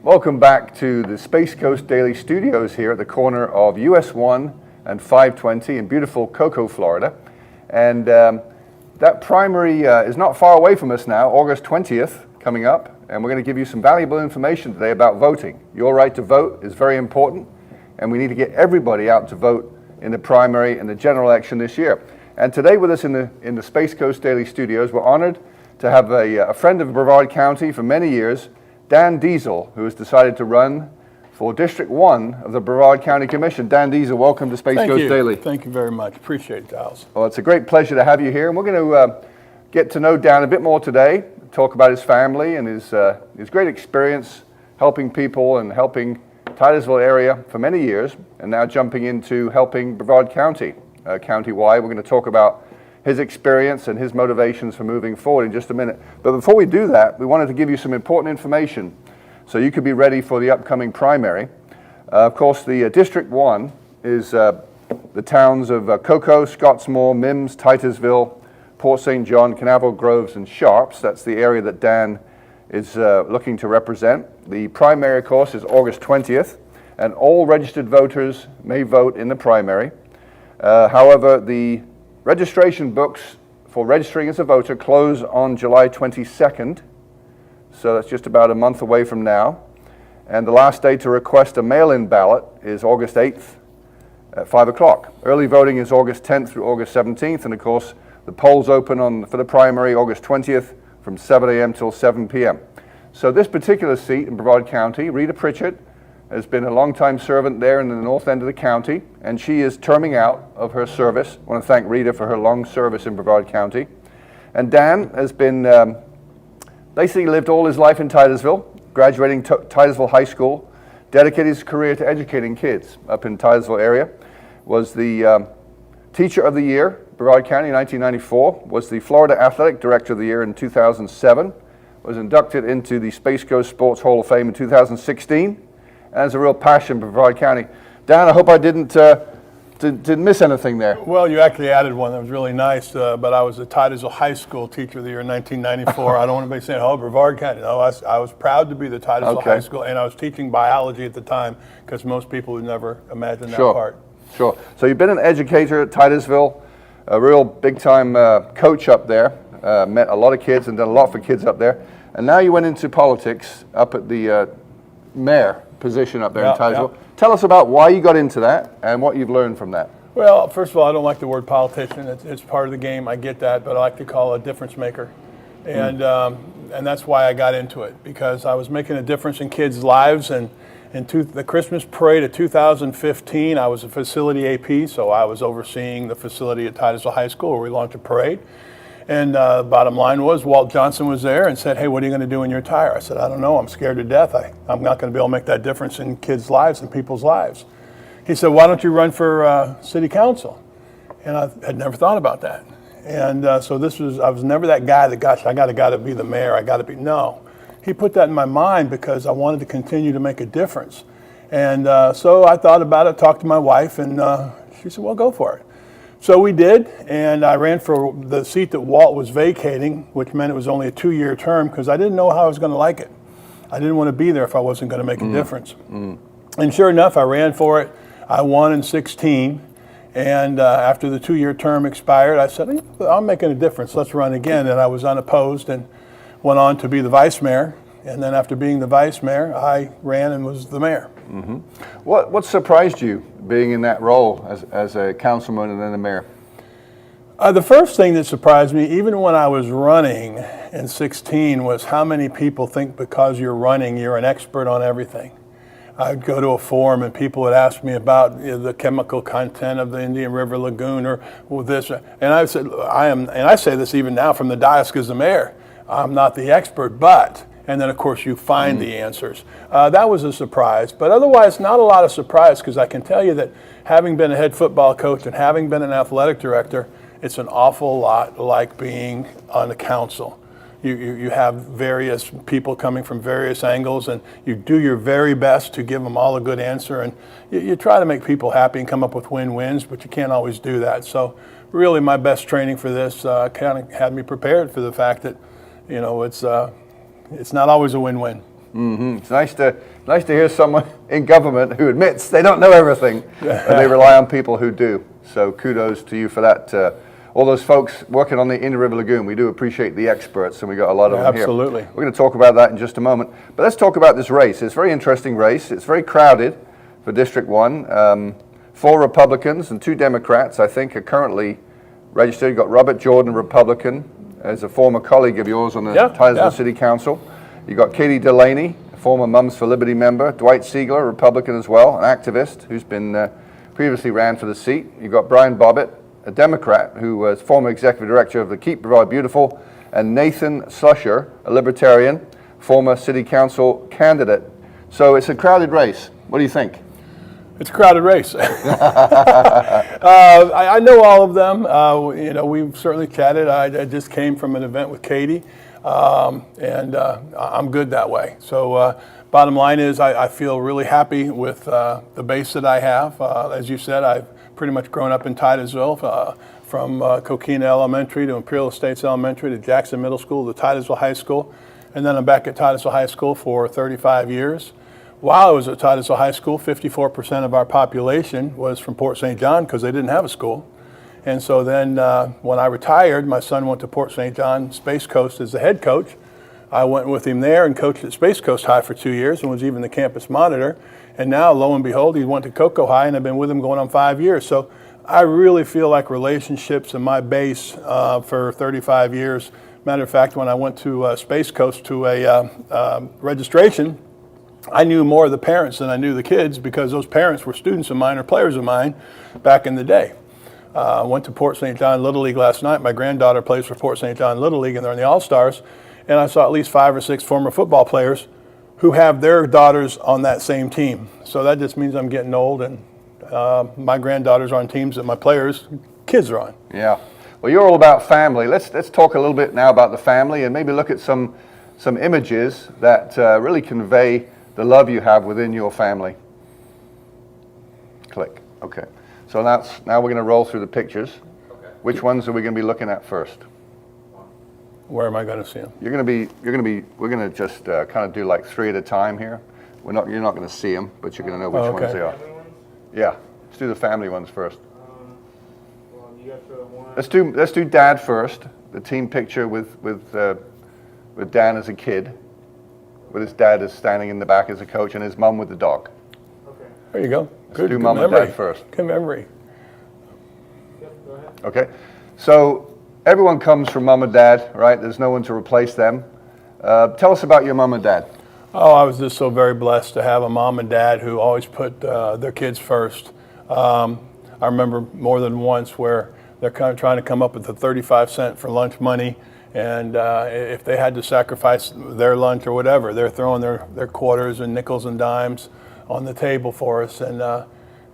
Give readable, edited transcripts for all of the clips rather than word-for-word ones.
Welcome back to the Space Coast Daily Studios here at the corner of US 1 and 520 in beautiful Cocoa, Florida. And that primary is not far away from us now, August 20th coming up. And we're going to give you some valuable information today about voting. Your right to vote is very important, and we need to get everybody out to vote in the primary and the general election this year. And today with us in the Space Coast Daily Studios, we're honored to have a friend of Brevard County for many years, Dan Diesel, who has decided to run for District 1 of the Brevard County Commission. Dan Diesel, welcome to Space Coast Daily. Thank you very much. Appreciate it, Giles. Well, it's a great pleasure to have you here, and we're going to get to know Dan a bit more today, talk about his family and his great experience helping people and helping Titusville area for many years, and now jumping into helping Brevard County, county-wide. We're going to talk about his experience and his motivations for moving forward in just a minute. But before we do that, we wanted to give you some important information so you could be ready for the upcoming primary. Of course, the District 1 is the towns of Cocoa, Scottsmore, Mims, Titusville, Port St. John, Canaveral, Groves, and Sharps. That's the area that Dan is looking to represent. The primary, of course, is August 20th, and all registered voters may vote in the primary. However, the registration books for registering as a voter close on July 22nd, so that's just about a month away from now. And the last day to request a mail-in ballot is August 8th at 5 o'clock. Early voting is August 10th through August 17th, and of course, the polls open for the primary August 20th from 7 a.m. till 7 p.m. So this particular seat in Brevard County, Rita Pritchett has been a longtime servant there in the north end of the county, and she is terming out of her service. I want to thank Rita for her long service in Brevard County. And Dan has been basically lived all his life in Titusville, graduating Titusville High School, dedicated his career to educating kids up in Titusville area, was the Teacher of the Year, Brevard County in 1994, was the Florida Athletic Director of the Year in 2007, was inducted into the Space Coast Sports Hall of Fame in 2016, and has a real passion for Brevard County. Dan, I hope I didn't miss anything there. Well, you actually added one that was really nice, but I was the Titusville High School Teacher of the Year in 1994. I don't want anybody saying, oh, Brevard County. No, I was proud to be the Titusville High School, and I was teaching biology at the time, because most people would never imagine that part. Sure. So you've been an educator at Titusville, a real big-time coach up there, met a lot of kids and done a lot for kids up there, and now you went into politics up at the mayor position up there in Titusville. Tell us about why you got into that and what you've learned from that. Well, first of all, I don't like the word politician. It's part of the game. I get that, but I like to call it a difference maker. And that's why I got into it, because I was making a difference in kids' lives. And the Christmas parade of 2015, I was a facility AP, so I was overseeing the facility at Titusville High School where we launched a parade. And bottom line was, Walt Johnson was there and said, hey, what are you going to do when you retire? I said, I don't know. I'm scared to death. I'm not going to be able to make that difference in kids' lives and people's lives. He said, why don't you run for city council? And I had never thought about that. And so I was never that guy that, gosh, I got to be the mayor. No. He put that in my mind because I wanted to continue to make a difference. And so I thought about it, talked to my wife, and she said, well, go for it. So we did, and I ran for the seat that Walt was vacating, which meant it was only a 2-year term, because I didn't know how I was going to like it. I didn't want to be there if I wasn't going to make a difference. And sure enough, I ran for it. I won in 16, and after the 2-year term expired, I said, I'm making a difference. Let's run again. And I was unopposed and went on to be the vice mayor. And then after being the vice mayor, I ran and was the mayor. Mm-hmm. What surprised you being in that role as a councilman and then a mayor? The first thing that surprised me, even when I was running in 16, was how many people think because you're running, you're an expert on everything. I'd go to a forum and people would ask me about the chemical content of the Indian River Lagoon or this. And I said, and I say this even now from the dais as the mayor, I'm not the expert, but... And then, of course, you find the answers. That was a surprise. But otherwise, not a lot of surprise, because I can tell you that having been a head football coach and having been an athletic director, it's an awful lot like being on the council. You have various people coming from various angles, and you do your very best to give them all a good answer. And you try to make people happy and come up with win-wins, but you can't always do that. So really, my best training for this kind of had me prepared for the fact that, it's not always a win-win. It's nice to hear someone in government who admits they don't know everything, and they rely on people who do. So kudos to you for that. All those folks working on the Indian River Lagoon, we do appreciate the experts, and we got a lot of them here. Absolutely. We're going to talk about that in just a moment. But let's talk about this race. It's a very interesting race. It's very crowded for District 1. 4 Republicans and 2 Democrats, I think, are currently registered. You've got Robert Jordan, Republican, as a former colleague of yours on the Titusville City Council. You've got Katie Delaney, a former Mums for Liberty member. Dwight Siegler, a Republican as well, an activist who's been previously ran for the seat. You've got Brian Bobbitt, a Democrat who was former executive director of the Keep Brevard Beautiful, and Nathan Slusher, a Libertarian, former city council candidate. So it's a crowded race. What do you think? It's a crowded race. I know all of them. We've certainly chatted. I just came from an event with Katie, and I'm good that way. So bottom line is I feel really happy with the base that I have. As you said, I've pretty much grown up in Titusville, from Coquina Elementary to Imperial Estates Elementary to Jackson Middle School to Titusville High School. And then I'm back at Titusville High School for 35 years. While I was at Titusville High School, 54% of our population was from Port St. John because they didn't have a school. And so then when I retired, my son went to Port St. John Space Coast as the head coach. I went with him there and coached at Space Coast High for 2 years and was even the campus monitor. And now, lo and behold, he went to Cocoa High, and I've been with him going on 5 years. So I really feel like relationships are my base for 35 years. Matter of fact, when I went to Space Coast to a registration, I knew more of the parents than I knew the kids because those parents were students of mine or players of mine back in the day. I went to Port St. John Little League last night. My granddaughter plays for Port St. John Little League, and they're in the All-Stars. And I saw at least 5 or 6 former football players who have their daughters on that same team. So that just means I'm getting old, and my granddaughters are on teams that my players' kids are on. Yeah. Well, you're all about family. Let's talk a little bit now about the family and maybe look at some images that really convey the love you have within your family. Click. Okay. So now we're going to roll through the pictures. Okay. Which ones are we going to be looking at first? Where am I going to see them? We're going to just kind of do like 3 at a time here. You're not going to see them, but you're going to know which ones they are. Yeah. Let's do the family ones first. Let's do Dad first. The team picture with Dan as a kid, with his dad as standing in the back as a coach, and his mum with the dog. Okay. There you go. Let's do Mum and Dad first. Good memory. Yep, go ahead. Okay. So everyone comes from Mum and Dad, right? There's no one to replace them. Tell us about your Mum and Dad. Oh, I was just so very blessed to have a mom and dad who always put their kids first. I remember more than once where they're kind of trying to come up with the 35-cent for lunch money, and if they had to sacrifice their lunch or whatever, they're throwing their quarters and nickels and dimes on the table for us, and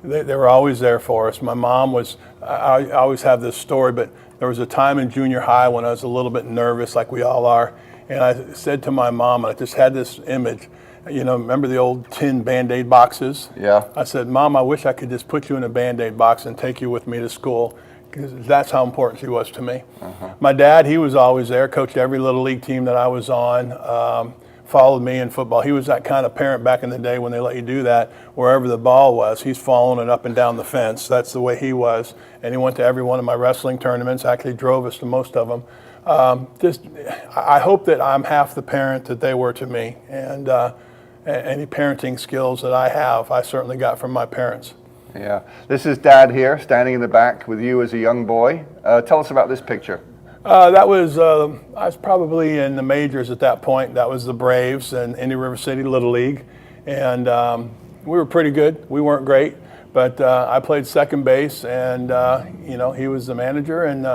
they were always there for us. My mom was, I always have this story, but there was a time in junior high when I was a little bit nervous, like we all are, and I said to my mom, and I just had this image, remember the old tin Band-Aid boxes? Yeah. I said, Mom, I wish I could just put you in a Band-Aid box and take you with me to school, because that's how important she was to me. Uh-huh. My dad, he was always there, coached every Little League team that I was on, followed me in football. He was that kind of parent back in the day when they let you do that. Wherever the ball was, he's following it up and down the fence. That's the way he was. And he went to every one of my wrestling tournaments, actually drove us to most of them. I hope that I'm half the parent that they were to me. And any parenting skills that I have, I certainly got from my parents. Yeah. This is Dad here, standing in the back with you as a young boy. Tell us about this picture. I was probably in the majors at that point. That was the Braves and Indian River City Little League. And we were pretty good. We weren't great, but I played second base, and he was the manager. And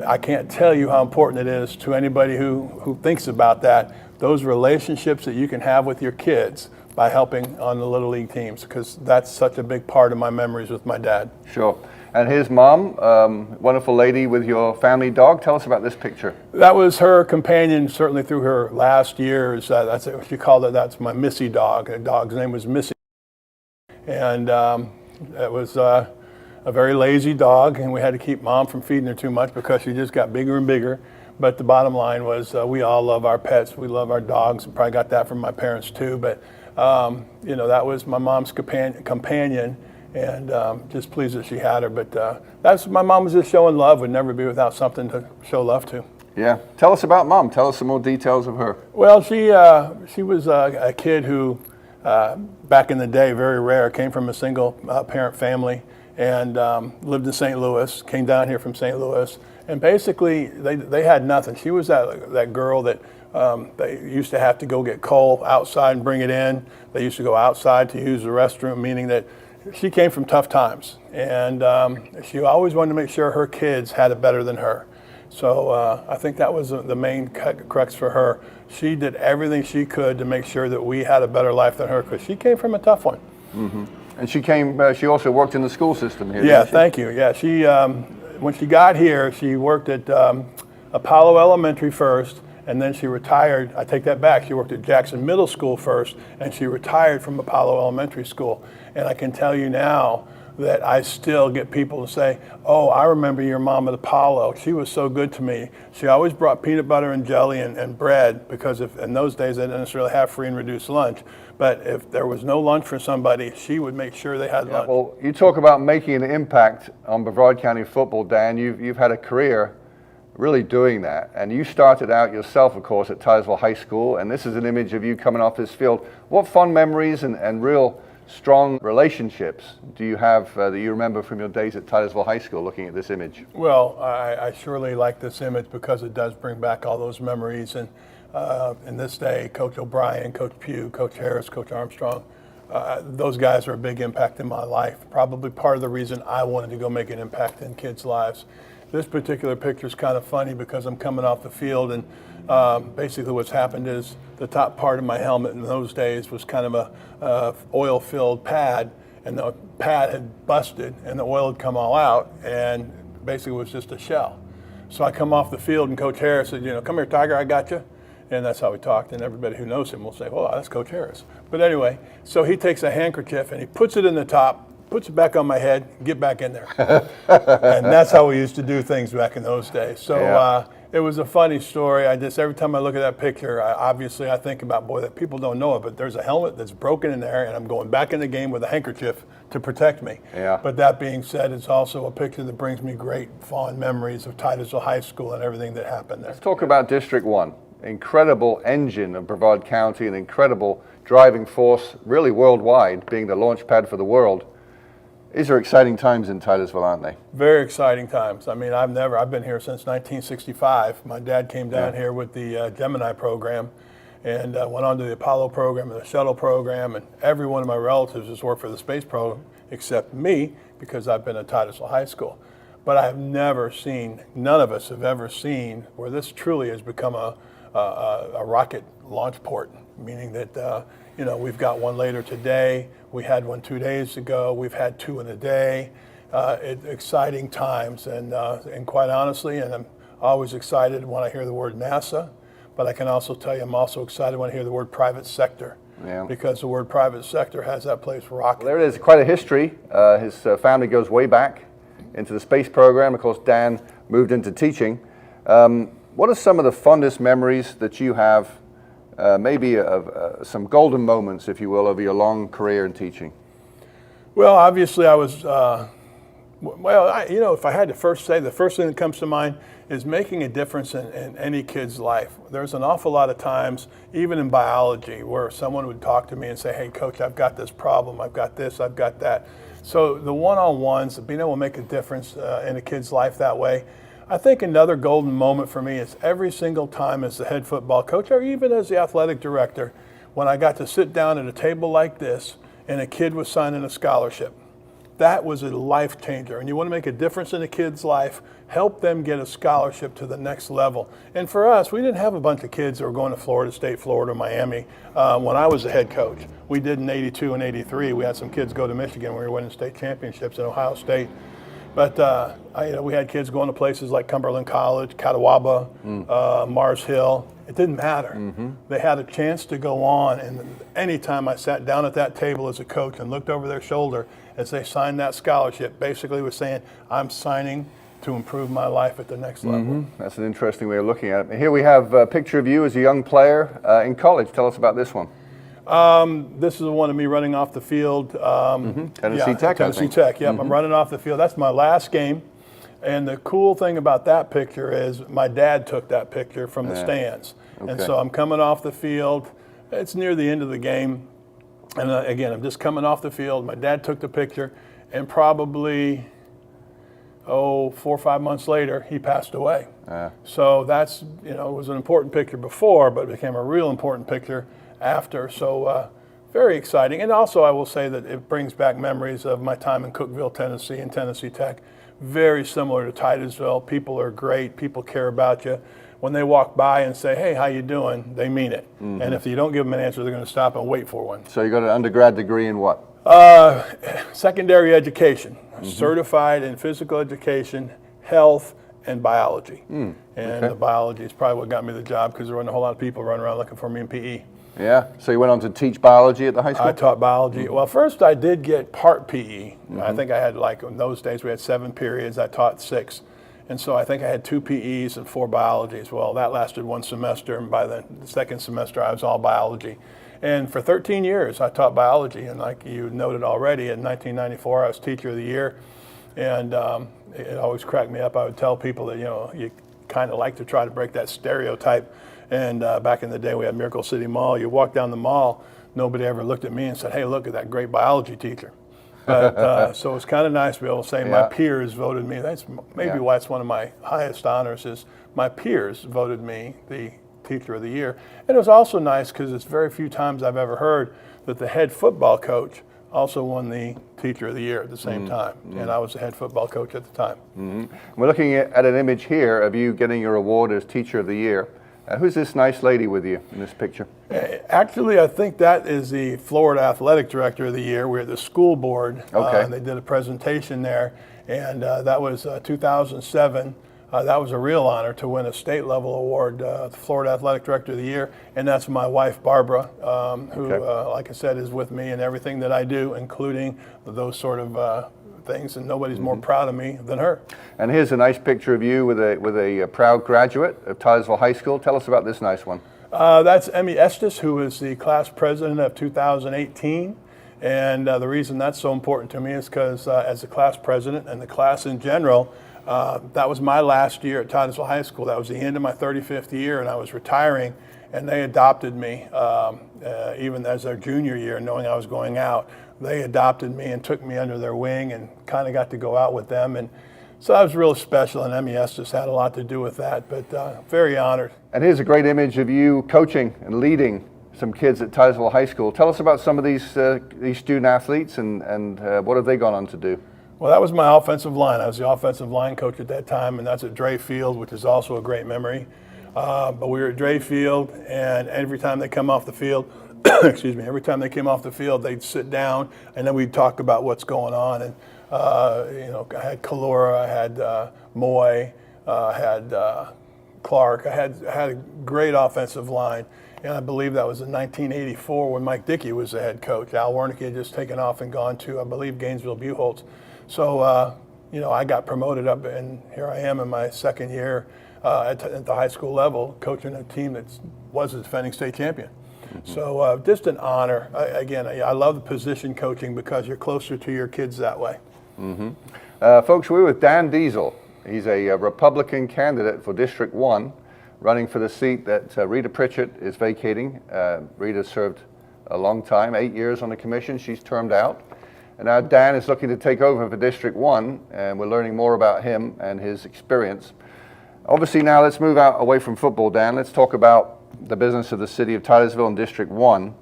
I can't tell you how important it is to anybody who thinks about that, those relationships that you can have with your kids by helping on the Little League teams, because that's such a big part of my memories with my dad. Sure. And his mom, wonderful lady with your family dog. Tell us about this picture. That was her companion, certainly through her last years. That's what she called it. That's my Missy dog. The dog's name was Missy. And it was a very lazy dog, and we had to keep Mom from feeding her too much because she just got bigger and bigger. But the bottom line was we all love our pets. We love our dogs. Probably got that from my parents too. But that was my mom's companion, and just pleased that she had her. But my mom was just showing love. Would never be without something to show love to. Yeah. Tell us about Mom. Tell us some more details of her. Well, she was a kid who, back in the day, very rare, came from a single parent family and lived in St. Louis, came down here from St. Louis. And basically, they had nothing. She was that girl that they used to have to go get coal outside and bring it in. They used to go outside to use the restroom, meaning that she came from tough times. And she always wanted to make sure her kids had it better than her. So I think that was the main crux for her. She did everything she could to make sure that we had a better life than her, because she came from a tough one. Mm-hmm. And she also worked in the school system here. Yeah, thank you. Yeah, she when she got here, she worked at Apollo Elementary first, and then she retired. I take that back. She worked at Jackson Middle School first, and she retired from Apollo Elementary School. And I can tell you now that I still get people to say, "Oh, I remember your mom at Apollo. She was so good to me. She always brought peanut butter and jelly and bread, because in those days they didn't necessarily have free and reduced lunch. But if there was no lunch for somebody, she would make sure they had lunch." Well, you talk about making an impact on Brevard County football, Dan. You've had a career really doing that. And you started out yourself, of course, at Titusville High School. And this is an image of you coming off this field. What fond memories and real strong relationships do you have that you remember from your days at Titusville High School looking at this image? Well, I surely like this image because it does bring back all those memories. And in this day, Coach O'Brien, Coach Pugh, Coach Harris, Coach Armstrong, those guys are a big impact in my life. Probably part of the reason I wanted to go make an impact in kids' lives. This particular picture is kind of funny because I'm coming off the field, and basically what's happened is the top part of my helmet in those days was kind of a oil-filled pad, and the pad had busted and the oil had come all out, and basically it was just a shell. So I come off the field and Coach Harris said, "Come here, Tiger, I got you." And that's how we talked, and everybody who knows him will say, "Oh, that's Coach Harris." But anyway, so he takes a handkerchief and he puts it in the top, puts it back on my head, get back in there. And that's how we used to do things back in those days. So it was a funny story. Every time I look at that picture, obviously I think about, boy, that people don't know it, but there's a helmet that's broken in there, and I'm going back in the game with a handkerchief to protect me. Yeah. But that being said, it's also a picture that brings me great fond memories of Titusville High School and everything that happened there. Let's talk about District 1. Incredible engine of Brevard County, an incredible driving force, really worldwide, being the launch pad for the world. These are exciting times in Titusville, aren't they? Very exciting times. I mean, I've been here since 1965. My dad came down here with the Gemini program and went on to the Apollo program and the shuttle program, and every one of my relatives has worked for the space program except me, because I've been at Titusville High School. But I have never seen, none of us have ever seen, where this truly has become a rocket launch port, meaning that we've got one later today. We had one 2 days ago. We've had two in a day. Exciting times, and quite honestly, and I'm always excited when I hear the word NASA, but I can also tell you I'm also excited when I hear the word private sector, because the word private sector has that place rocking. Well, there it is, quite a history. His family goes way back into the space program. Of course, Dan moved into teaching. What are some of the fondest memories that you have, maybe of some golden moments, if you will, of your long career in teaching? Well, obviously I was, if I had to first say, the first thing that comes to mind is making a difference in any kid's life. There's an awful lot of times, even in biology, where someone would talk to me and say, "Hey, Coach, I've got this problem, I've got this, I've got that." So the one-on-ones, being able to make a difference in a kid's life that way. I think another golden moment for me is every single time as the head football coach, or even as the athletic director, when I got to sit down at a table like this and a kid was signing a scholarship. That was a life changer. And you want to make a difference in a kid's life, help them get a scholarship to the next level. And for us, we didn't have a bunch of kids that were going to Florida State, Florida, Miami when I was the head coach. We did in 82 and 83. We had some kids go to Michigan when we were winning state championships in Ohio State. But we had kids going to places like Cumberland College, Catawba, Mars Hill. It didn't matter. Mm-hmm. They had a chance to go on. And anytime I sat down at that table as a coach and looked over their shoulder as they signed that scholarship, basically was saying, I'm signing to improve my life at the next level. That's an interesting way of looking at it. Here we have a picture of you as a young player in college. Tell us about this one. This is the one of me running off the field. Tennessee Tech, I Tennessee think. Tech, yeah. I'm running off the field. That's my last game. And the cool thing about that picture is my dad took that picture from the stands. And Okay. so I'm coming off the field. It's near the end of the game. And again, I'm just coming off the field. My dad took the picture. And probably, 4 or 5 months later, he passed away. So that's, it was an important picture before, but it became a real important picture after. So very exciting. And also I will say that it brings back memories of my time in Cookeville, Tennessee and Tennessee Tech. Very similar to Titusville. People are great. People care about you. When they walk by and say, hey, how you doing? They mean it. And if you don't give them an answer, they're going to stop and wait for one. So you got an undergrad degree in what? Secondary education, certified in physical education, health, and biology. And the biology is probably what got me the job because there weren't a whole lot of people running around looking for me in PE. Yeah. So you went on to teach biology at the high school? I taught biology. Well, first I did get part PE. I think I had, in those days we had 7 periods. I taught 6. And so I think I had 2 PEs and 4 biologies. Well, that lasted 1 semester, and by the second semester I was all biology. And for 13 years I taught biology, and like you noted already, in 1994 I was Teacher of the Year. And it always cracked me up. I would tell people that, you kind of like to try to break that stereotype. And back in the day, we had Miracle City Mall. You walk down the mall, nobody ever looked at me and said, hey, look at that great biology teacher. But, so it's kind of nice to be able to say my peers voted me. That's maybe why it's one of my highest honors is my peers voted me the Teacher of the Year. And it was also nice because it's very few times I've ever heard that the head football coach also won the Teacher of the Year at the same time. And I was the head football coach at the time. We're looking at an image here of you getting your award as Teacher of the Year. Who's this nice lady with you in this picture? Actually, I think that is the Florida Athletic Director of the Year. We're at the school board, and they did a presentation there, and that was 2007. That was a real honor to win a state level award, the Florida Athletic Director of the Year, and that's my wife, Barbara, who, like I said, is with me in everything that I do, including those sort of things, and nobody's more proud of me than her. And here's a nice picture of you with a proud graduate of Titusville High School. Tell us about this nice one. That's Emmy Estes, who is the class president of 2018. And the reason that's so important to me is because as the class president and the class in general, that was my last year at Titusville High School. That was the end of my 35th year, and I was retiring. And they adopted me, even as their junior year, knowing I was going out. They adopted me and took me under their wing and kind of got to go out with them. And so that was real special, and Emmy Estes had a lot to do with that, but very honored. And here's a great image of you coaching and leading some kids at Titusville High School. Tell us about some of these student athletes and what have they gone on to do? Well, that was my offensive line. I was the offensive line coach at that time, and that's at Dray Field, which is also a great memory. But we were at Dray Field, and every time they come off the field, excuse me, every time they came off the field, they'd sit down, and then we'd talk about what's going on. And I had Kalura, I had Moy, I had Clark. I had a great offensive line, and I believe that was in 1984 when Mike Dickey was the head coach. Al Wernicke had just taken off and gone to, I believe, Gainesville-Buchholz. So, I got promoted up, and here I am in my second year at the high school level, coaching a team that was a defending state champion. Mm-hmm. So just an honor. I love the position coaching because you're closer to your kids that way. Mm-hmm. Folks, we're with Dan Diesel. He's a Republican candidate for District 1, running for the seat that Rita Pritchett is vacating. Rita served a long time, 8 years on the commission. She's termed out. And now Dan is looking to take over for District 1, and we're learning more about him and his experience. Obviously, now let's move out away from football, Dan. Let's talk about the business of the city of Titusville and District 1.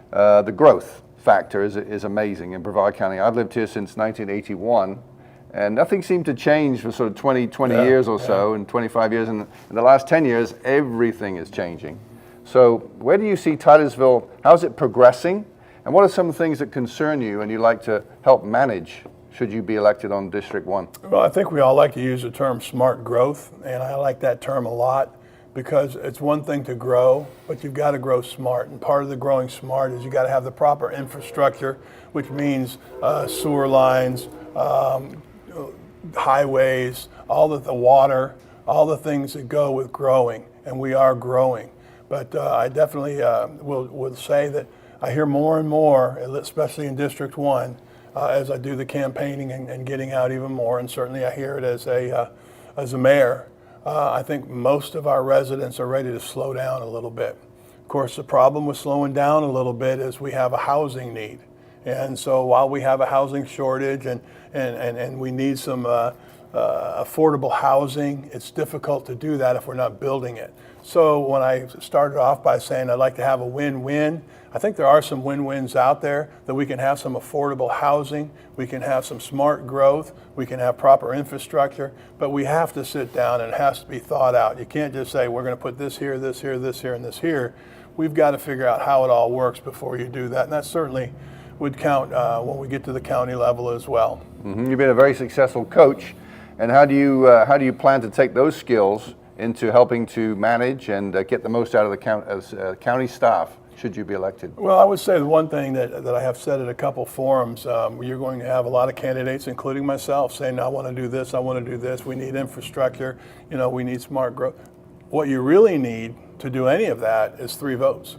The growth factor is amazing in Brevard County. I've lived here since 1981, and nothing seemed to change for sort of 20 years or so, and 25 years. And in the last 10 years, everything is changing. So where do you see Titusville? How's it progressing? And what are some things that concern you and you like to help manage should you be elected on District 1? Well, I think we all like to use the term smart growth, and I like that term a lot because it's one thing to grow, but you've got to grow smart. And part of the growing smart is you got to have the proper infrastructure, which means sewer lines, highways, all the water, all the things that go with growing, and we are growing. But I definitely will say that I hear more and more, especially in District 1, as I do the campaigning and getting out even more, and certainly I hear it as a mayor. I think most of our residents are ready to slow down a little bit. Of course, the problem with slowing down a little bit is we have a housing need. And so while we have a housing shortage and we need some affordable housing, it's difficult to do that if we're not building it. So when I started off by saying I'd like to have a win-win, I think there are some win-wins out there, that we can have some affordable housing, we can have some smart growth, we can have proper infrastructure, but we have to sit down and it has to be thought out. You can't just say we're going to put this here, this here, this here, and this here. We've got to figure out how it all works before you do that, and that certainly would count when we get to the county level as well. Mm-hmm. You've been a very successful coach, and how do you plan to take those skills into helping to manage and get the most out of the county staff should you be elected? Well, I would say the one thing that I have said at a couple forums, you're going to have a lot of candidates, including myself, saying, I want to do this, I want to do this, we need infrastructure, we need smart growth. What you really need to do any of that is 3 votes.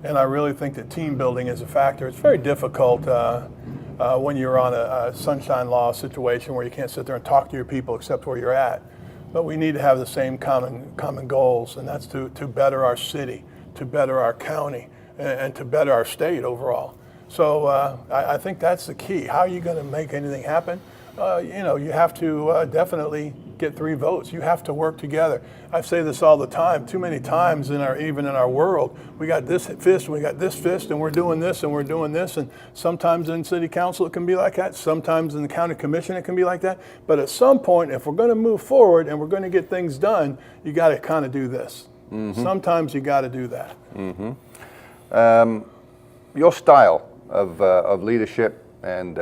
And I really think that team building is a factor. It's very difficult when you're on a sunshine law situation where you can't sit there and talk to your people except where you're at. But we need to have the same common goals, and that's to better our city, to better our county, and to better our state overall. So I think that's the key. How are you going to make anything happen? You have to definitely get 3 votes. You have to work together. I say this all the time. Too many times even in our world, we got this fist, we got this fist, and we're doing this, and we're doing this. And sometimes in city council it can be like that. Sometimes in the county commission it can be like that. But at some point, if we're going to move forward and we're going to get things done, you got to kind of do this. Mm-hmm. Sometimes you got to do that. Mm-hmm. Your style of leadership and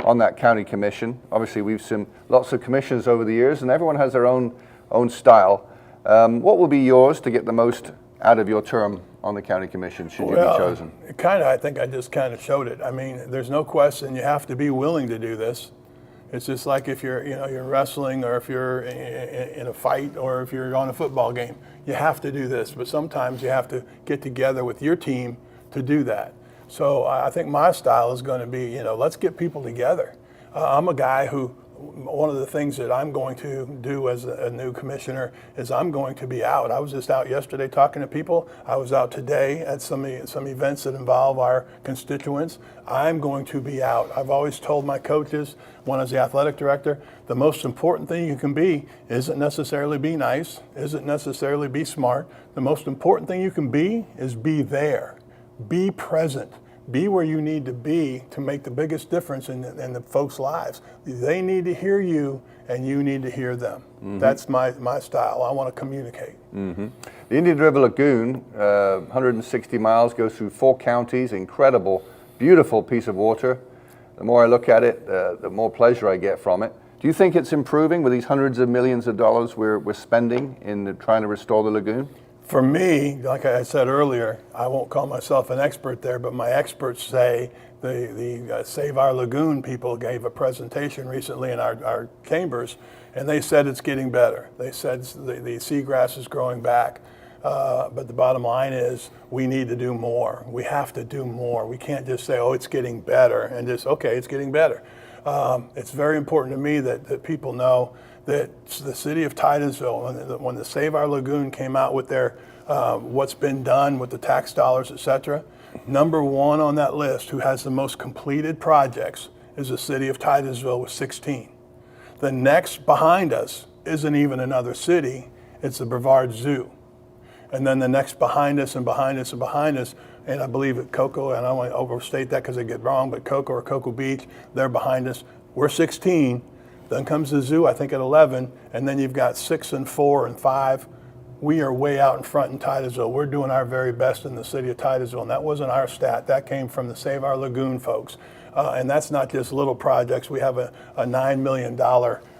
on that county commission, obviously we've seen lots of commissions over the years and everyone has their own style. What will be yours to get the most out of your term on the county commission should you be chosen? I think I just kind of showed it. I mean, there's no question you have to be willing to do this. It's just like if you're wrestling, or if you're in a fight, or if you're on a football game. You have to do this, but sometimes you have to get together with your team to do that. So I think my style is going to be, let's get people together. I'm a guy who, one of the things that I'm going to do as a new commissioner is I'm going to be out. I was just out yesterday talking to people. I was out today at some events that involve our constituents. I'm going to be out. I've always told my coaches, when I was the athletic director, the most important thing you can be isn't necessarily be nice, isn't necessarily be smart. The most important thing you can be is be there, be present. Be where you need to be to make the biggest difference in the folks' lives. They need to hear you, and you need to hear them. Mm-hmm. That's my style. I want to communicate. Mm-hmm. The Indian River Lagoon, 160 miles, goes through 4 counties. Incredible, beautiful piece of water. The more I look at it, the more pleasure I get from it. Do you think it's improving with these hundreds of millions of dollars we're spending in trying to restore the lagoon? For me, like I said earlier, I won't call myself an expert there, but my experts say the Save Our Lagoon people gave a presentation recently in our chambers, and they said it's getting better. They said the seagrass is growing back. But the bottom line is we need to do more. We have to do more. We can't just say, it's getting better, and just, okay, it's getting better. It's very important to me that people know that the city of Titusville, when the Save Our Lagoon came out with their what's been done with the tax dollars, et cetera, number 1 on that list who has the most completed projects is the city of Titusville with 16. The next behind us isn't even another city, it's the Brevard Zoo. And then the next behind us and behind us and behind us, and I believe at Cocoa, and I don't want to overstate that because I get wrong, but Cocoa or Cocoa Beach, they're behind us. We're 16. Then comes the zoo, I think at 11, and then you've got 6 and 4 and 5. We are way out in front in Titusville. We're doing our very best in the city of Titusville, and that wasn't our stat. That came from the Save Our Lagoon folks. And that's not just little projects. We have a $9 million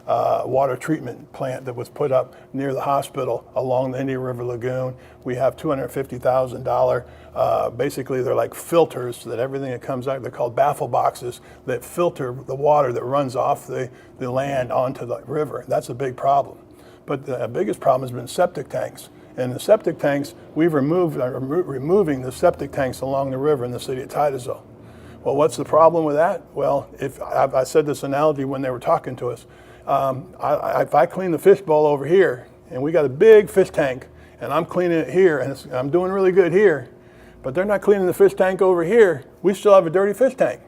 water treatment plant that was put up near the hospital along the Indian River Lagoon. We have $250,000. Basically, they're like filters that everything that comes out, they're called baffle boxes that filter the water that runs off the land onto the river. That's a big problem. But the biggest problem has been septic tanks. And the septic tanks, we've removing the septic tanks along the river in the city of Titusville. Well, what's the problem with that? Well, if I said this analogy when they were talking to us, if I clean the fish bowl over here, and we got a big fish tank, and I'm cleaning it here, and I'm doing really good here, but they're not cleaning the fish tank over here, we still have a dirty fish tank.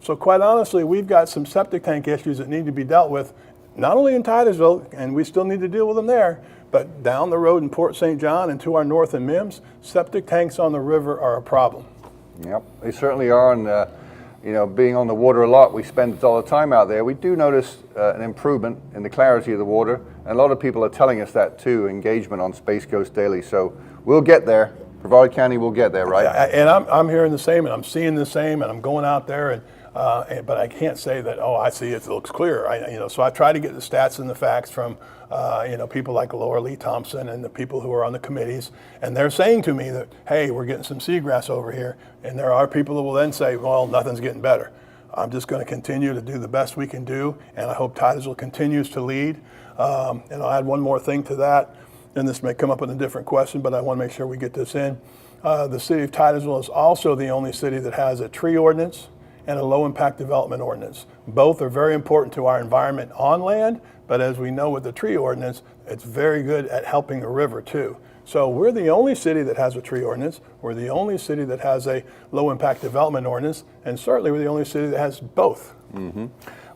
So quite honestly, we've got some septic tank issues that need to be dealt with, not only in Titusville, and we still need to deal with them there, but down the road in Port St. John and to our north in Mims, septic tanks on the river are a problem. Yep, they certainly are. And being on the water a lot, we spend all the time out there. We do notice an improvement in the clarity of the water, and a lot of people are telling us that too. Engagement on Space Coast Daily. So we'll get there. Brevard County will get there, right? And I'm hearing the same, and I'm seeing the same, and I'm going out there, but I can't say that. Oh, I see it looks clear. So I try to get the stats and the facts from people like Laura Lee Thompson and the people who are on the committees, and they're saying to me that, hey, we're getting some seagrass over here, and there are people that will then say, well, nothing's getting better. I'm just going to continue to do the best we can do, and I hope Titusville continues to lead. And I'll add one more thing to that, and this may come up in a different question, but I want to make sure we get this in. The city of Titusville is also the only city that has a tree ordinance and a low impact development ordinance. Both are very important to our environment on land, but as we know with the tree ordinance, it's very good at helping the river too. So we're the only city that has a tree ordinance, we're the only city that has a low impact development ordinance, and certainly we're the only city that has both. Mm-hmm.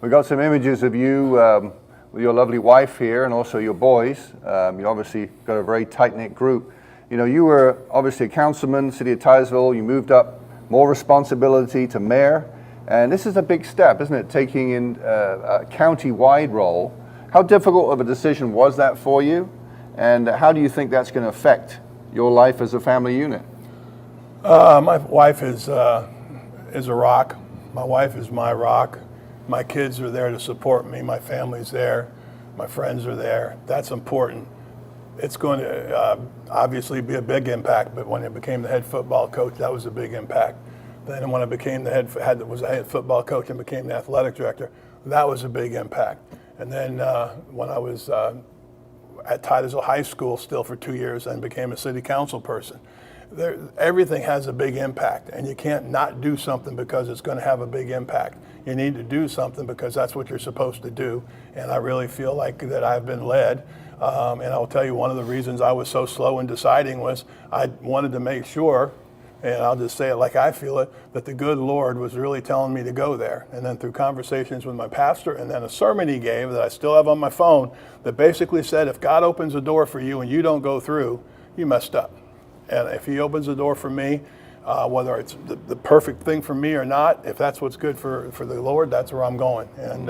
We got some images of you with your lovely wife here and also your boys. You obviously got a very tight-knit group. You were obviously a councilman, city of Titusville, you moved up, more responsibility to mayor. And this is a big step, isn't it, taking in a county-wide role. How difficult of a decision was that for you? And how do you think that's going to affect your life as a family unit? My wife is a rock. My wife is my rock. My kids are there to support me. My family's there. My friends are there. That's important. It's going to obviously be a big impact, but when I became the head football coach, that was a big impact. Then when I became was a head football coach and became the athletic director, that was a big impact. And then when I was at Titusville High School still for 2 years and became a city council person, everything has a big impact, and you can't not do something because it's going to have a big impact. You need to do something because that's what you're supposed to do, and I really feel like that I've been led. And I'll tell you, one of the reasons I was so slow in deciding was I wanted to make sure, and I'll just say it like I feel it, that the good Lord was really telling me to go there. And then through conversations with my pastor and then a sermon he gave that I still have on my phone that basically said, if God opens a door for you and you don't go through, you messed up. And if he opens a door for me, whether it's the perfect thing for me or not, if that's what's good for the Lord, that's where I'm going. And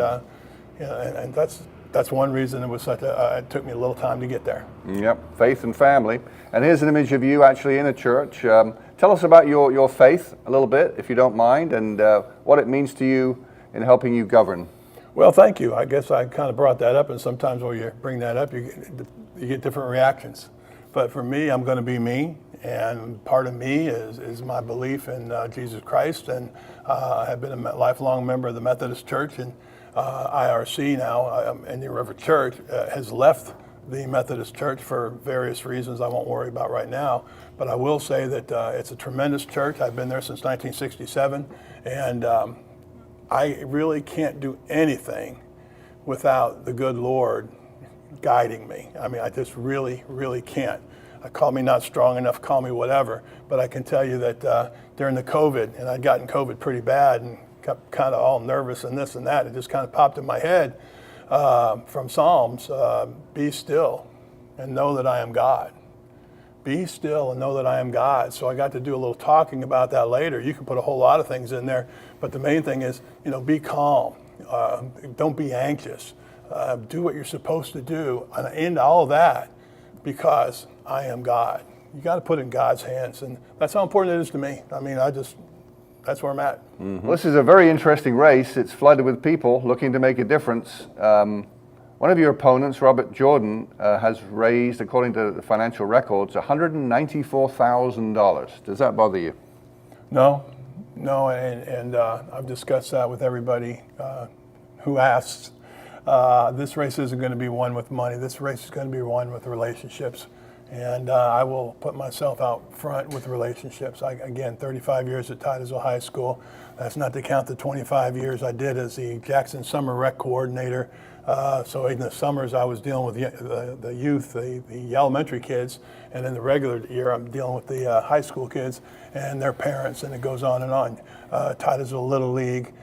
and that's one reason it was it took me a little time to get there. Yep, faith and family. And here's an image of you actually in a church. Tell us about your faith a little bit, if you don't mind, and what it means to you in helping you govern. Well, thank you. I guess I kind of brought that up, and sometimes when you bring that up, you get different reactions. But for me, I'm going to be me, and part of me is my belief in Jesus Christ, and I have been a lifelong member of the Methodist Church, and IRC now, Indian River Church, has left the Methodist Church for various reasons I won't worry about right now. But I will say that it's a tremendous church. I've been there since 1967, and I really can't do anything without the good Lord guiding me. I mean, I just really, really can't. Call me not strong enough, call me whatever, but I can tell you that during the COVID, and I'd gotten COVID pretty bad and got kind of all nervous and this and that, it just kind of popped in my head from Psalms, be still and know that I am God. Be still and know that I am God. So I got to do a little talking about that later. You can put a whole lot of things in there, but the main thing is, be calm. Don't be anxious. Do what you're supposed to do, and end all of that because I am God. You got to put it in God's hands, and that's how important it is to me. I mean, that's where I'm at. Mm-hmm. Well, this is a very interesting race. It's flooded with people looking to make a difference. One of your opponents, Robert Jordan, has raised, according to the financial records, $194,000. Does that bother you? No, and I've discussed that with everybody who asks. This race isn't going to be won with money. This race is going to be won with relationships. And I will put myself out front with relationships. Again, 35 years at Titusville High School. That's not to count the 25 years I did as the Jackson Summer Rec Coordinator. So in the summers, I was dealing with the youth, the elementary kids, and in the regular year, I'm dealing with the high school kids and their parents, and it goes on and on. Titusville Little League,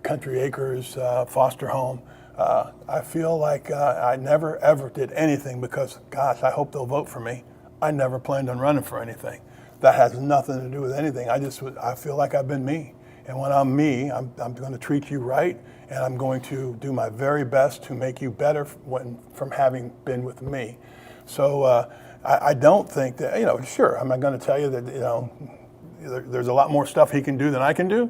Country Acres, Foster Home. I feel like I never ever did anything because, gosh, I hope they'll vote for me. I never planned on running for anything. That has nothing to do with anything. I feel like I've been me. And when I'm me, I'm going to treat you right, and I'm going to do my very best to make you better from having been with me. So I don't think that, sure, am I going to tell you that, there's a lot more stuff he can do than I can do?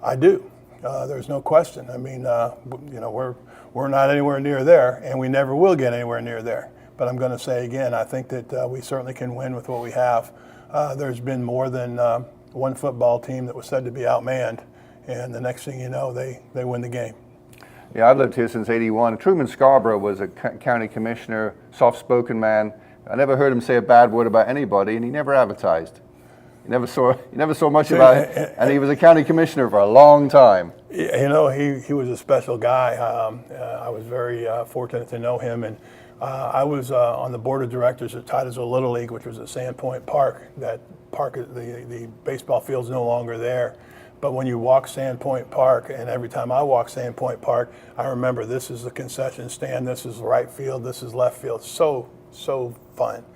I do. There's no question. I mean, we're not anywhere near there, and we never will get anywhere near there. But I'm going to say again, I think that we certainly can win with what we have. There's been more than one football team that was said to be outmanned, and the next thing you know, they win the game. Yeah, I've lived here since '81. Truman Scarborough was a county commissioner, soft-spoken man. I never heard him say a bad word about anybody, and he never advertised. You never saw much about it, and he was a county commissioner for a long time. He was a special guy. I was very fortunate to know him, and I was on the board of directors at Titusville Little League, which was at Sandpoint Park. That park, the baseball field's no longer there. But when you walk Sandpoint Park, and every time I walk Sandpoint Park, I remember this is the concession stand, this is right field, this is left field. So fun.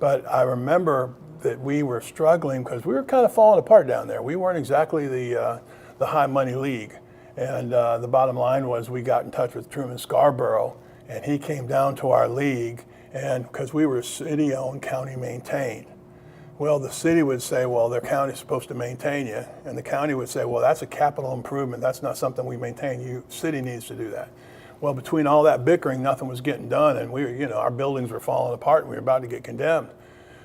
But I remember that we were struggling because we were kind of falling apart down there. We weren't exactly the high money league. And the bottom line was we got in touch with Truman Scarborough, and he came down to our league, and because we were city-owned, county-maintained. Well, the city would say, well, their county's supposed to maintain you, and the county would say, well, that's a capital improvement. That's not something we maintain. City needs to do that. Well, between all that bickering, nothing was getting done, and our buildings were falling apart, and we were about to get condemned.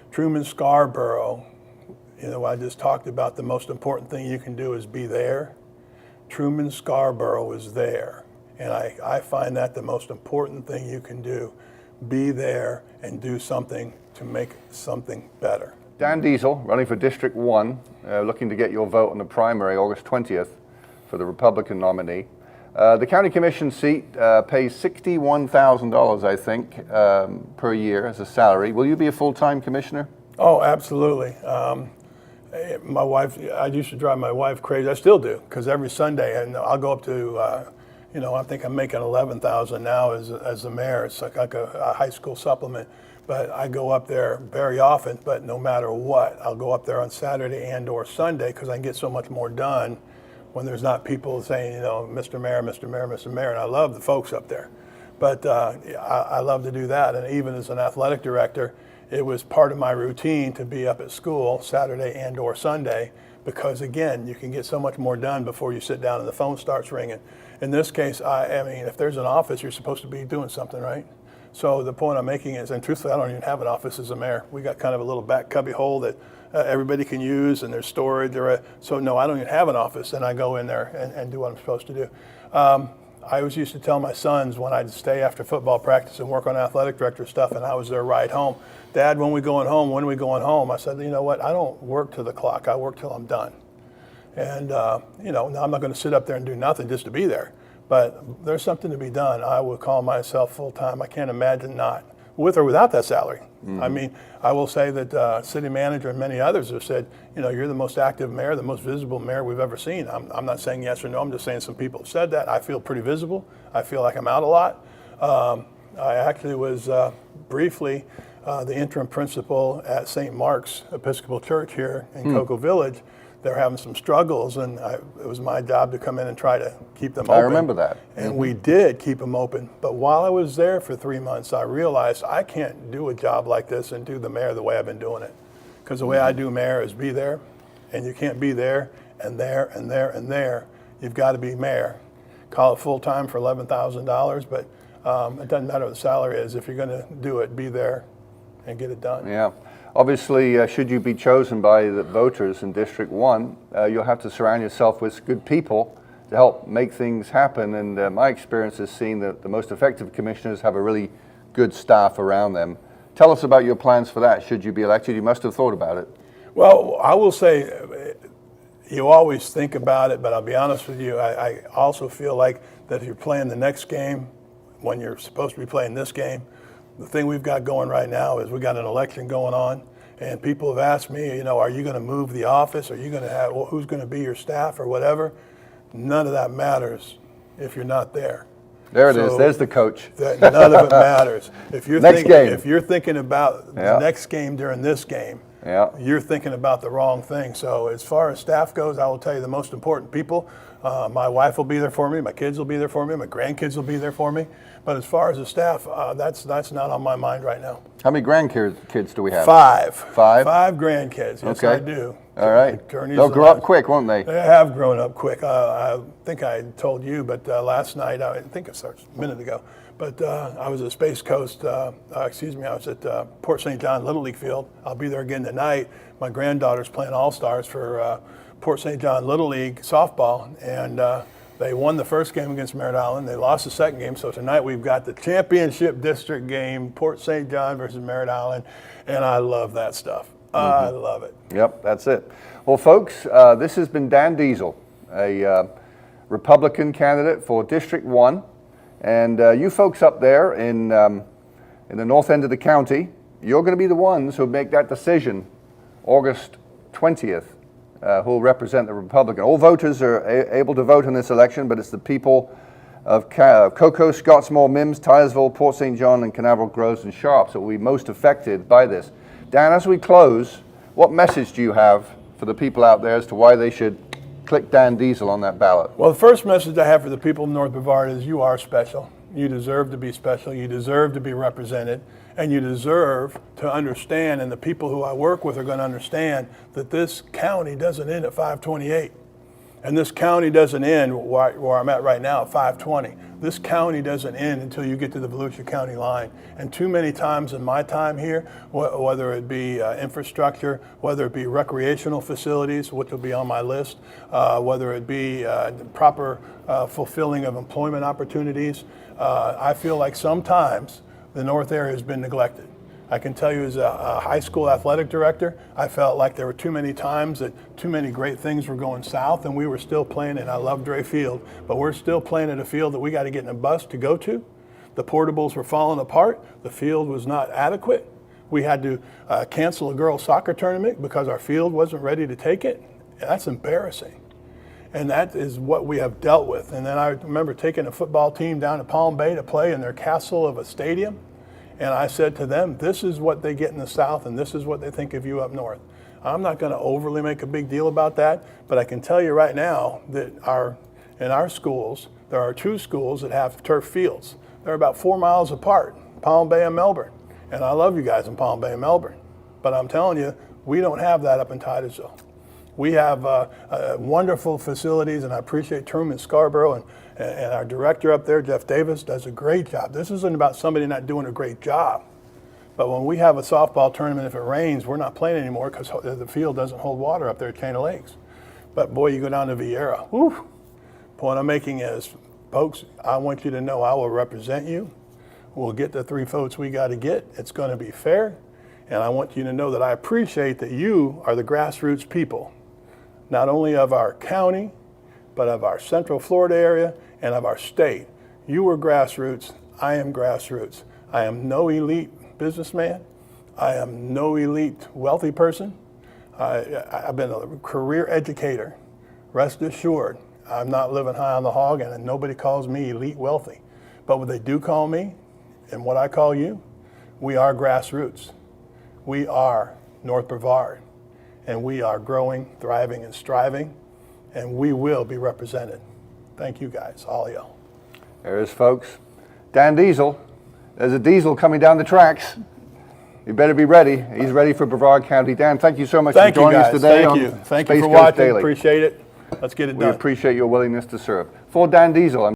Truman Scarborough, I just talked about the most important thing you can do is be there. Truman Scarborough was there. And I find that the most important thing you can do. Be there and do something to make something better. Dan Diesel, running for District 1, looking to get your vote in the primary August 20th for the Republican nominee. The county commission seat pays $61,000, I think, per year as a salary. Will you be a full-time commissioner? Oh, absolutely. My wife, I used to drive my wife crazy. I still do, because every Sunday, and I'll go up to, I think I'm making $11,000 now as the mayor. It's like a high school supplement. But I go up there very often, but no matter what, I'll go up there on Saturday and or Sunday because I can get so much more done when there's not people saying, Mr. Mayor, Mr. Mayor, Mr. Mayor, and I love the folks up there. But I love to do that, and even as an athletic director, it was part of my routine to be up at school Saturday and or Sunday because, again, you can get so much more done before you sit down and the phone starts ringing. In this case, I mean, if there's an office, you're supposed to be doing something, right? So the point I'm making is, and truthfully, I don't even have an office as a mayor. We got kind of a little back cubby hole that everybody can use, and there's storage. So no, I don't even have an office, and I go in there and do what I'm supposed to do. I always used to tell my sons when I'd stay after football practice and work on athletic director stuff, and I was their ride home, Dad, when are we going home? When are we going home? I said, you know what? I don't work to the clock. I work till I'm done. And, now I'm not going to sit up there and do nothing just to be there. But there's something to be done. I would call myself full-time. I can't imagine not, with or without that salary. Mm-hmm. I mean, I will say that city manager and many others have said, you're the most active mayor, the most visible mayor we've ever seen. I'm not saying yes or no. I'm just saying some people have said that. I feel pretty visible. I feel like I'm out a lot. I actually was briefly the interim principal at St. Mark's Episcopal Church here in Cocoa Village. They're having some struggles, and it was my job to come in and try to keep them open. I remember that. And we did keep them open. But while I was there for 3 months, I realized I can't do a job like this and do the mayor the way I've been doing it. Because the way I do mayor is be there, and you can't be there and there and there and there. You've got to be mayor. call it full-time for $11,000, but it doesn't matter what the salary is. If you're going to do it, be there and get it done. Yeah. Obviously, should you be chosen by the voters in District 1, you'll have to surround yourself with good people to help make things happen. And my experience has seen that the most effective commissioners have a really good staff around them. Tell us about your plans for that. Should you be elected, you must have thought about it. Well, I will say you always think about it, but I'll be honest with you, I also feel like that if you're playing the next game when you're supposed to be playing this game, the thing we've got going right now is we got an election going on, and people have asked me, are you going to move the office? Are you going to have, who's going to be your staff or whatever? None of that matters if you're not there. There it is. There's the coach. None of it matters. If you're if you're thinking about the next game during this game, you're thinking about the wrong thing. So as far as staff goes, I will tell you the most important people. My wife will be there for me. My kids will be there for me. My grandkids will be there for me. But as far as the staff, that's not on my mind right now. How many grandkids do we have? 5. 5? 5 grandkids. Yes, okay. I do. All right. They'll grow up quick, won't they? They have grown up quick. I think I told you, but last night, I think it starts a minute ago, but I was at Space Coast, I was at Port St. John Little League Field. I'll be there again tonight. My granddaughter's playing All-Stars for Port St. John Little League softball, and they won the first game against Merritt Island. They lost the second game, so tonight we've got the championship district game, Port St. John versus Merritt Island, and I love that stuff. I love it. Yep, that's it. Well, folks, this has been Dan Diesel, a Republican candidate for District 1. And you folks up there in the north end of the county, you're going to be the ones who make that decision August 20th, who will represent the Republican. All voters are able to vote in this election, but it's the people of Cocoa, Scottsmore, Mims, Titusville, Port St. John, and Canaveral, Groves, and Sharp that will be most affected by this. Dan, as we close, what message do you have for the people out there as to why they should click Dan Diesel on that ballot? Well, the first message I have for the people of North Brevard is you are special. You deserve to be special. You deserve to be represented. And you deserve to understand, and the people who I work with are going to understand, that this county doesn't end at 528. And this county doesn't end where I'm at right now at 520. This county doesn't end until you get to the Volusia County line. And too many times in my time here, whether it be infrastructure, whether it be recreational facilities, which will be on my list, whether it be proper fulfilling of employment opportunities, I feel like sometimes the North area has been neglected. I can tell you as a high school athletic director, I felt like there were too many times that too many great things were going south and we were still playing, and I love Dre Field, but we're still playing at a field that we got to get in a bus to go to. The portables were falling apart. The field was not adequate. We had to cancel a girls' soccer tournament because our field wasn't ready to take it. And that's embarrassing. And that is what we have dealt with. And then I remember taking a football team down to Palm Bay to play in their castle of a stadium. And I said to them, this is what they get in the South, and this is what they think of you up north. I'm not going to overly make a big deal about that, but I can tell you right now that in our schools, there are 2 schools that have turf fields. They're about 4 miles apart, Palm Bay and Melbourne. And I love you guys in Palm Bay and Melbourne. But I'm telling you, we don't have that up in Titusville. We have wonderful facilities, and I appreciate Truman Scarborough and our director up there, Jeff Davis, does a great job. This isn't about somebody not doing a great job. But when we have a softball tournament, if it rains, we're not playing anymore because the field doesn't hold water up there at Chain of Lakes. But boy, you go down to Vieira. Whew. The point I'm making is, folks, I want you to know I will represent you. We'll get the 3 votes we got to get. It's going to be fair. And I want you to know that I appreciate that you are the grassroots people, not only of our county, but of our Central Florida area and of our state. You are grassroots. I am grassroots. I am no elite businessman. I am no elite wealthy person. I've been a career educator. Rest assured, I'm not living high on the hog, and nobody calls me elite wealthy. But what they do call me, and what I call you, we are grassroots. We are North Brevard, and we are growing, thriving, and striving, and we will be represented. Thank you guys, all of y'all. There is, folks. Dan Diesel. There's a diesel coming down the tracks. You better be ready. He's ready for Brevard County. Dan, thank you so much for joining us today. Thank you. Thank you for watching. Appreciate it. Let's get it done. We appreciate your willingness to serve. For Dan Diesel,